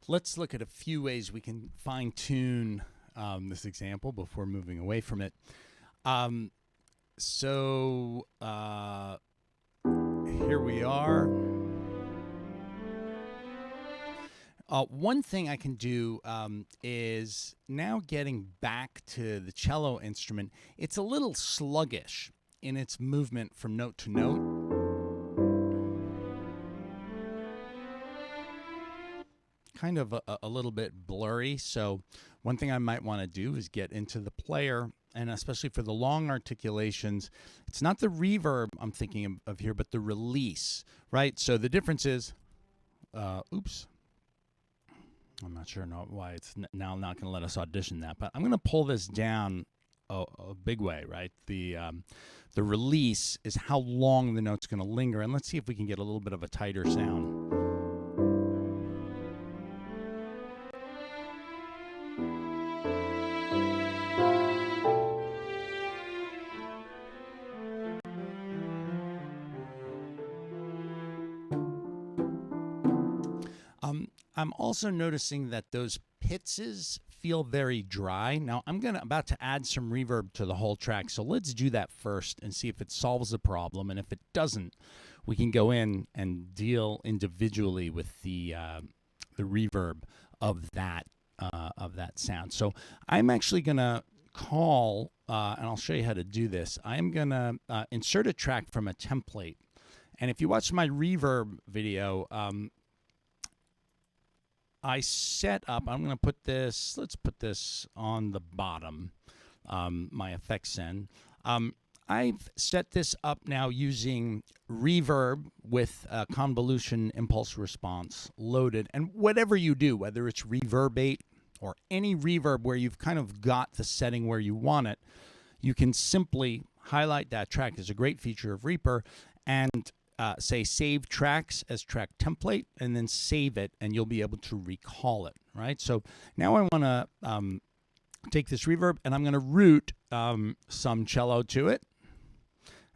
let's look at a few ways we can fine-tune this example before moving away from it. Here we are. One thing I can do is now getting back to the cello instrument. It's a little sluggish in its movement from note to note. Kind of a little bit blurry. So one thing I might want to do is get into the player, and especially for the long articulations, it's not the reverb I'm thinking of here, but the release, right? So the difference is, oops. I'm not sure why it's now not going to let us audition that, but I'm going to pull this down a big way, right? The release is how long the note's going to linger, and let's see if we can get a little bit of a tighter sound. I'm also noticing that those pitches feel very dry. Now I'm about to add some reverb to the whole track, so let's do that first and see if it solves the problem. And if it doesn't, we can go in and deal individually with the reverb of that sound. So I'm actually gonna call, and I'll show you how to do this. I'm gonna insert a track from a template, and if you watch my reverb video, I set up, I'm going to put this, let's put this on the bottom, my effects end. I've set this up now using reverb with convolution impulse response loaded. And whatever you do, whether it's reverbate or any reverb where you've kind of got the setting where you want it, you can simply highlight that track. There's a great feature of Reaper, and say save tracks as track template, and then save it, and you'll be able to recall it, right? So now I want to take this reverb, and I'm going to route some cello to it.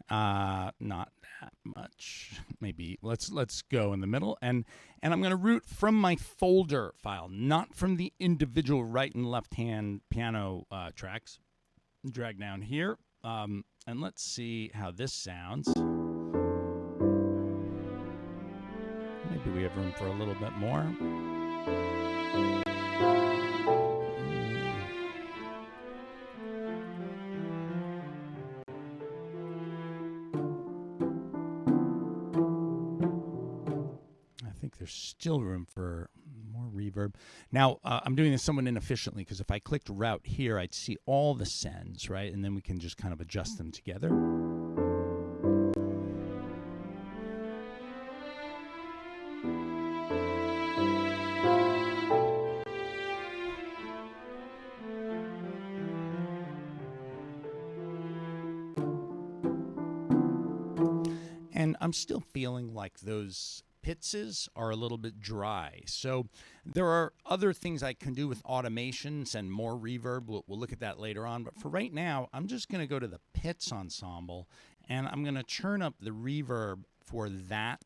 Not that much, maybe. Let's go in the middle, and I'm going to route from my folder file, not from the individual right and left hand piano tracks. Drag down here, and let's see how this sounds. Maybe we have room for a little bit more. I think there's still room for more reverb. Now, I'm doing this somewhat inefficiently because if I clicked route here, I'd see all the sends, right? And then we can just kind of adjust them together. And I'm still feeling like those pitches are a little bit dry. So there are other things I can do with automations and more reverb. We'll look at that later on. But for right now, I'm just going to go to the Pits ensemble, and I'm going to turn up the reverb for that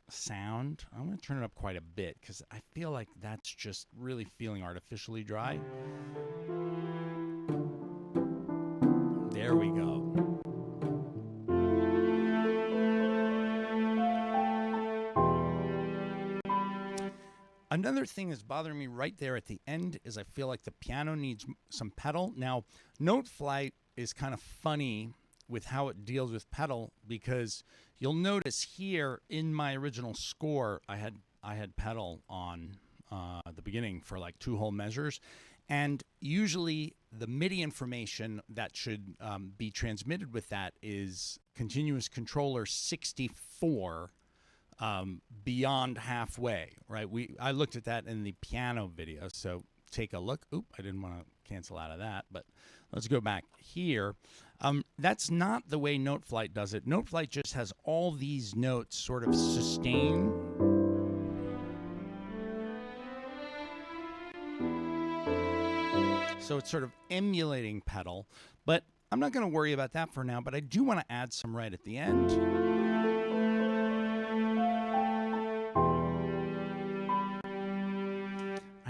sound. I'm going to turn it up quite a bit because I feel like that's just really feeling artificially dry. There we go. Another thing that's bothering me right there at the end is I feel like the piano needs some pedal. Now, Noteflight is kind of funny with how it deals with pedal, because you'll notice here in my original score, I had pedal on at the beginning for like 2 whole measures. And usually the MIDI information that should be transmitted with that is continuous controller 64. Beyond halfway, right? I looked at that in the piano video, so take a look. Oop, I didn't want to cancel out of that, but let's go back here. That's not the way Noteflight does it. Noteflight just has all these notes sort of sustain. So it's sort of emulating pedal, but I'm not going to worry about that for now, but I do want to add some right at the end.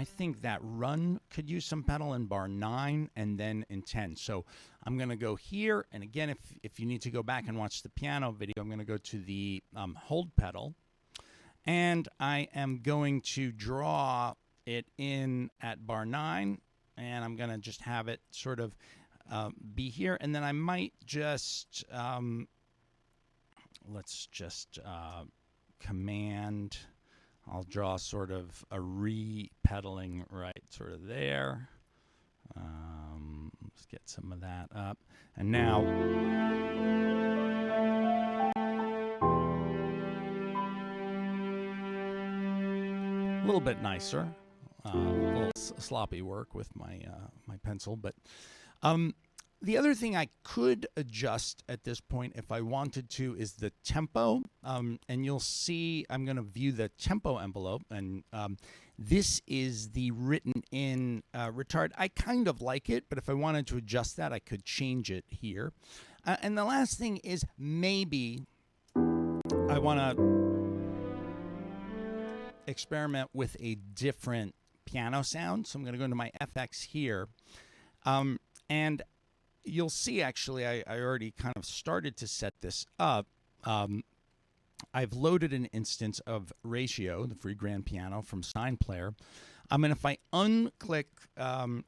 I think that run could use some pedal in bar 9 and then in 10. So I'm going to go here. And again, if you need to go back and watch the piano video, I'm going to go to the hold pedal. And I am going to draw it in at bar 9. And I'm going to just have it sort of be here. And then I might just, let's just command... I'll draw sort of a re-pedaling right sort of there. Let's get some of that up. And now, a little bit nicer. A little sloppy work with my my pencil, but the other thing I could adjust at this point if I wanted to is the tempo. And you'll see I'm going to view the tempo envelope. And this is the written in retard. I kind of like it, but if I wanted to adjust that, I could change it here. And the last thing is maybe I want to experiment with a different piano sound. So I'm going to go into my FX here. And you'll see, actually, I already kind of started to set this up. I've loaded an instance of Ratio, the free grand piano from Sign Player. And if I unclick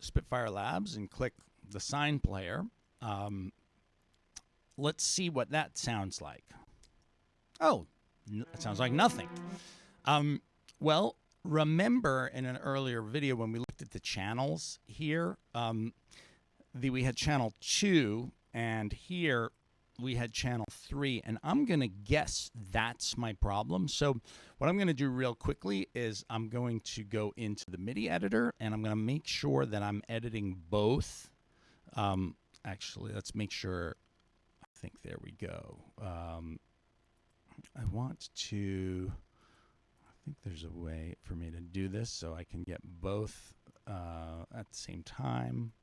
Spitfire Labs and click the Sign Player, let's see what that sounds like. Oh, it sounds like nothing. Well, remember in an earlier video when we looked at the channels here, we had channel 2, and here we had channel 3, and I'm going to guess that's my problem. So what I'm going to do real quickly is I'm going to go into the MIDI editor, and I'm going to make sure that I'm editing both. Actually, let's make sure. I think there we go. I want to... I think there's a way for me to do this so I can get both at the same time.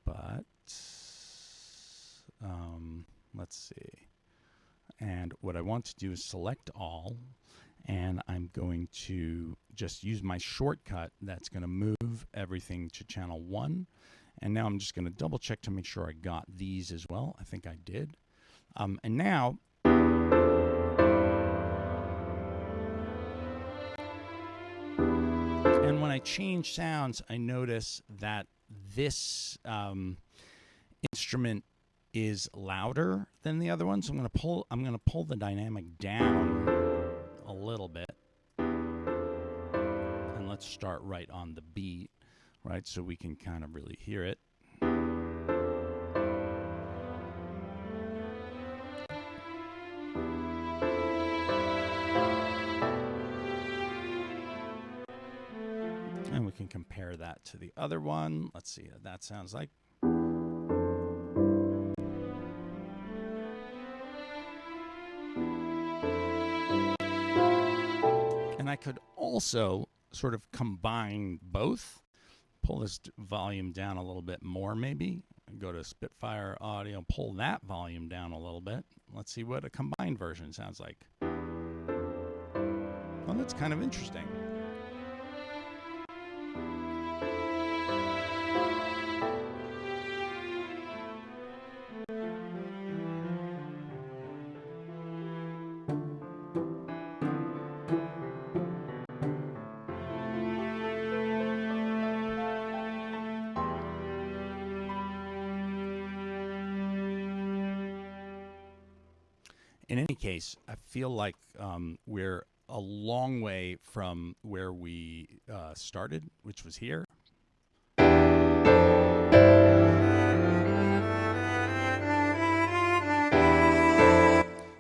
But let's see. And what I want to do is select all, and I'm going to just use my shortcut that's going to move everything to channel 1. And now I'm just going to double check to make sure I got these as well. I think I did. And now, and when I change sounds, I notice that this instrument is louder than the other one, so I'm going to pull the dynamic down a little bit, and let's start right on the beat, right, so we can kind of really hear it. And we can compare that to the other one. Let's see what that sounds like. And I could also sort of combine both. Pull this volume down a little bit more maybe. Go to Spitfire Audio, pull that volume down a little bit. Let's see what a combined version sounds like. Well, that's kind of interesting. In any case, I feel like we're a long way from where we started, which was here.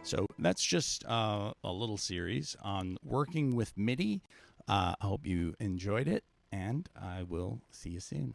So that's just a little series on working with MIDI. I hope you enjoyed it, and I will see you soon.